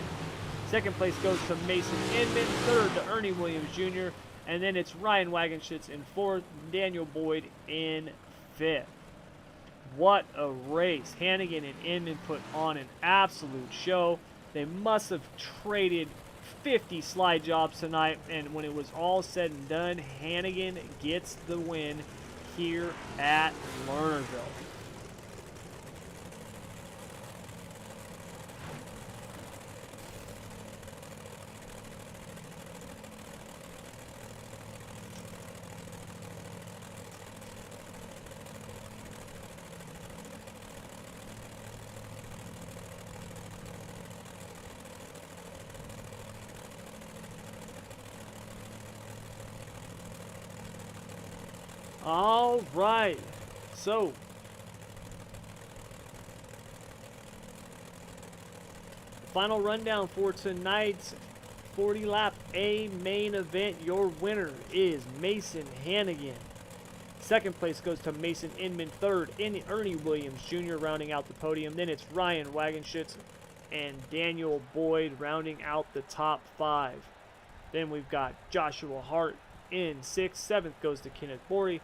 Second place goes to Mason Inman. Third to Ernie Williams Jr. And then it's Ryan Wagonshits in 4th, Daniel Boyd in 5th. What a race. Hannigan and Inman put on an absolute show. They must have traded 50 slide jobs tonight, and when it was all said and done, Hannigan gets the win here at Lernerville. All right, so final rundown for tonight's 40-lap A main event. Your winner is Mason Hannigan. Second place goes to Mason Inman. Third, Ernie Williams Jr. rounding out the podium. Then it's Ryan Wagonshits and Daniel Boyd rounding out the top 5. Then we've got Joshua Hart in 6th. 7th goes to Kenneth Borey.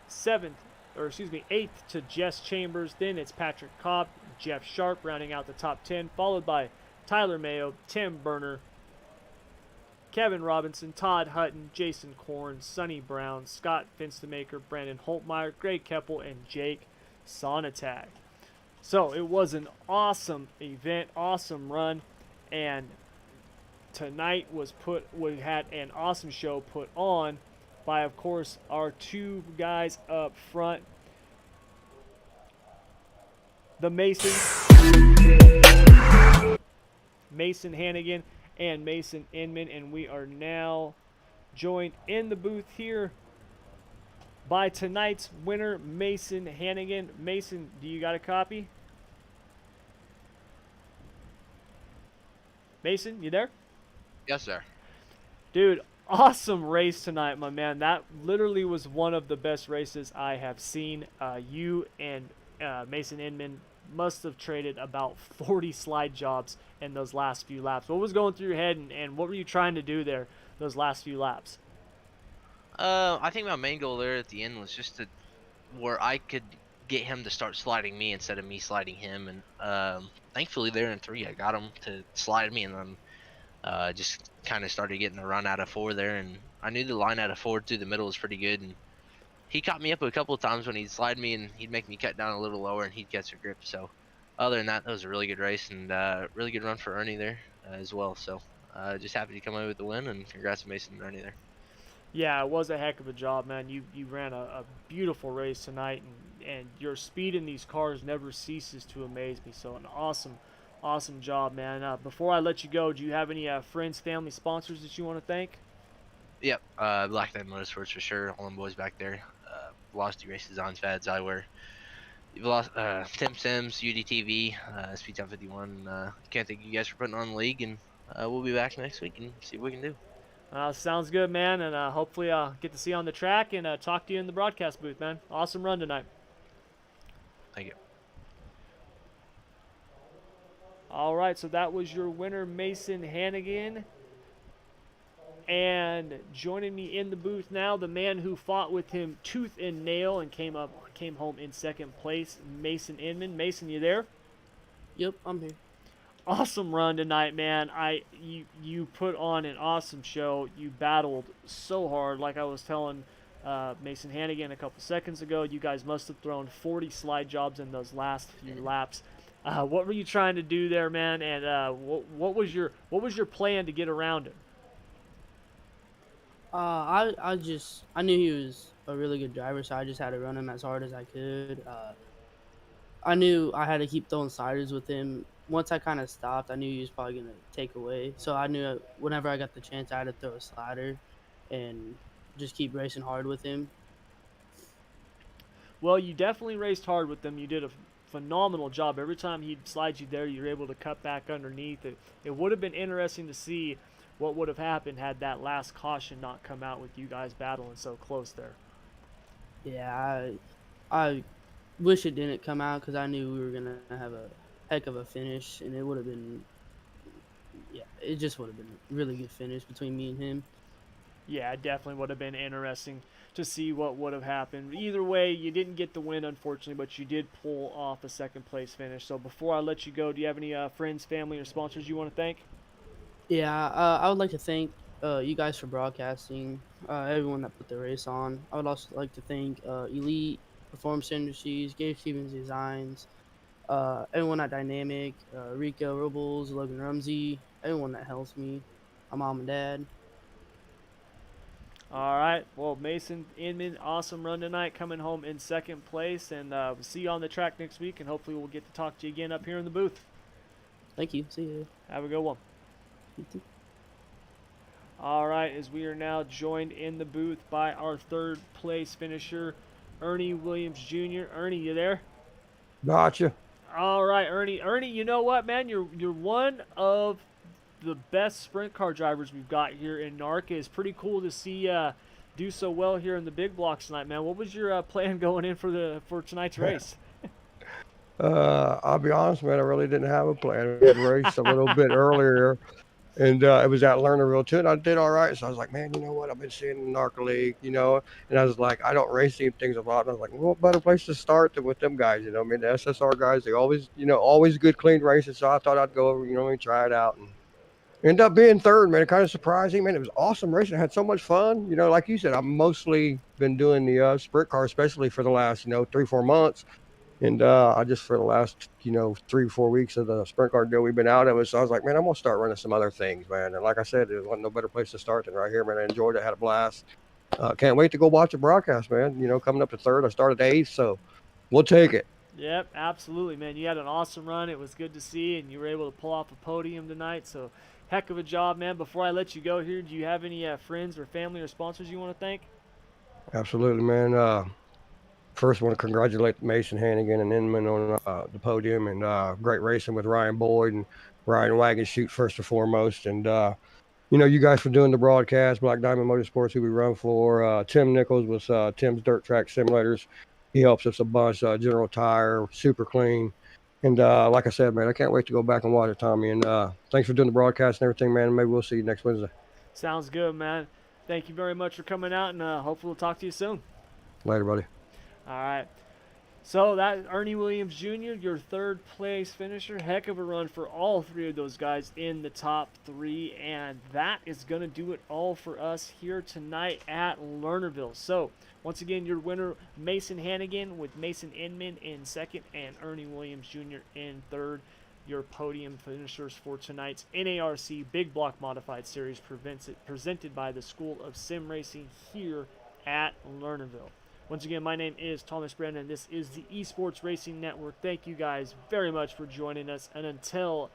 8th to Jess Chambers. Then it's Patrick Cobb, Jeff Sharp rounding out the top 10, followed by Tyler Mayo, Tim Berner, Kevin Robinson, Todd Hutton, Jason Korn, Sonny Brown, Scott Finstamaker, Brandon Holtmeyer, Greg Keppel, and Jake Sonatag. So it was an awesome event, awesome run, and tonight we had an awesome show put on by, of course, our 2 guys up front, the Mason Hannigan and Mason Inman, and we are now joined in the booth here by tonight's winner, Mason Hannigan. Mason, do you got a copy? Mason, you there? Yes, sir. Dude, awesome race tonight, my man. That literally was one of the best races I have seen. You and Mason Inman must have traded about 40 slide jobs in those last few laps. What was going through your head, and what were you trying to do there those last few laps? I think my main goal there at the end was just to where I could get him to start sliding me instead of me sliding him, and thankfully there in 3 I got him to slide me, and then just kind of started getting a run out of 4 there, and I knew the line out of 4 through the middle was pretty good, and he caught me up a couple of times when he'd slide me, and he'd make me cut down a little lower, and he'd catch a grip. So other than that, that was a really good race, and really good run for Ernie there as well. So just happy to come away with the win, and congrats to Mason and Ernie there. Yeah, it was a heck of a job, man. You ran a beautiful race tonight, and your speed in these cars never ceases to amaze me. So an awesome job, man. Before I let you go, do you have any friends, family, sponsors that you want to thank? Yep, Black Knight Motorsports for sure. All them boys back there. Velocity Race Designs, Fads, Eyewear. Tim Sims, UDTV, Speed Top 51. Can't thank you guys for putting on the league, and we'll be back next week and see what we can do. Sounds good, man, and hopefully I'll get to see you on the track and talk to you in the broadcast booth, man. Awesome run tonight. Thank you. All right, so that was your winner, Mason Hannigan. And joining me in the booth now, the man who fought with him tooth and nail and came home in 2nd place, Mason Inman. Mason, you there? Yep, I'm here. Awesome run tonight, man. You put on an awesome show. You battled so hard. Like I was telling Mason Hannigan a couple seconds ago, you guys must have thrown 40 slide jobs in those last few laps. What were you trying to do there, man? And what was your plan to get around him? I knew he was a really good driver, so I just had to run him as hard as I could. I knew I had to keep throwing sliders with him. Once I kind of stopped, I knew he was probably going to take away. So I knew whenever I got the chance, I had to throw a slider and just keep racing hard with him. Well, you definitely raced hard with him. You did a phenomenal job. Every time he'd slide you there, you were able to cut back underneath it. It would have been interesting to see what would have happened had that last caution not come out with you guys battling so close there. Yeah, I wish it didn't come out because I knew we were going to have a heck of a finish, and it would have been, it just would have been a really good finish between me and him. Yeah, it definitely would have been interesting to see what would have happened. Either way, you didn't get the win, unfortunately, but you did pull off a 2nd place finish. So before I let you go, do you have any friends, family, or sponsors you want to thank? Yeah, I would like to thank you guys for broadcasting, everyone that put the race on. I would also like to thank Elite, Performance Industries, Gabe Stevens Designs, everyone at Dynamic, Rico Robles, Logan Rumsey, everyone that helps me, my mom and dad. All right. Well, Mason Inman, awesome run tonight, coming home in 2nd place, and we'll see you on the track next week, and hopefully we'll get to talk to you again up here in the booth. Thank you. See you. Have a good one. You too. All right, as we are now joined in the booth by our 3rd place finisher, Ernie Williams Jr. Ernie, you there? Gotcha. All right, Ernie. Ernie, you know what, man? You're one of the best sprint car drivers we've got here in NARC. It's pretty cool to see do so well here in the big blocks tonight, man. What was your plan going in for tonight's race? I'll be honest, man. I really didn't have a plan. We had raced a little bit earlier, and it was at Lernerville too, and I did all right. So I was like, man, you know what? I've been seeing the NARC League, and I was like, I don't race these things a lot. And I was like, well, what better place to start than with them guys? I mean, the SSR guys, they always, always good, clean races. So I thought I'd go over, and try it out, and end up being third, man. It kind of surprising, man. It was awesome racing. I had so much fun. Like you said, I've mostly been doing the sprint car, especially for the last, 3, 4 months. And I just for the last 3, 4 weeks of the sprint car deal we've been out of it. So I was like, man, I'm gonna start running some other things, man. And like I said, there wasn't no better place to start than right here, man. I enjoyed it, had a blast. Can't wait to go watch the broadcast, man. Coming up to third, I started eighth, so we'll take it. Yep, absolutely, man. You had an awesome run. It was good to see, and you were able to pull off a podium tonight. So, heck of a job, man. Before I let you go here, do you have any friends or family or sponsors you want to thank? Absolutely, man. First, want to congratulate Mason Hannigan and Inman on the podium and great racing with Ryan Boyd and Ryan Wagon shoot first and foremost. And you guys for doing the broadcast, Black Diamond Motorsports, who we run for. Tim Nichols with Tim's Dirt Track Simulators. He helps us a bunch. General Tire, super clean. And like I said, man, I can't wait to go back and watch it, Tommy. And thanks for doing the broadcast and everything, man. Maybe we'll see you next Wednesday. Sounds good, man. Thank you very much for coming out, and hopefully we'll talk to you soon. Later, buddy. All right. So that Ernie Williams Jr., your third place finisher. Heck of a run for all three of those guys in the top three. And that is going to do it all for us here tonight at Lernerville. So once again, your winner, Mason Hannigan, with Mason Inman in second and Ernie Williams Jr. in third. Your podium finishers for tonight's NARC Big Block Modified Series presented by the School of Sim Racing here at Lernerville. Once again, my name is Thomas Brandon. This is the Esports Racing Network. Thank you guys very much for joining us. And until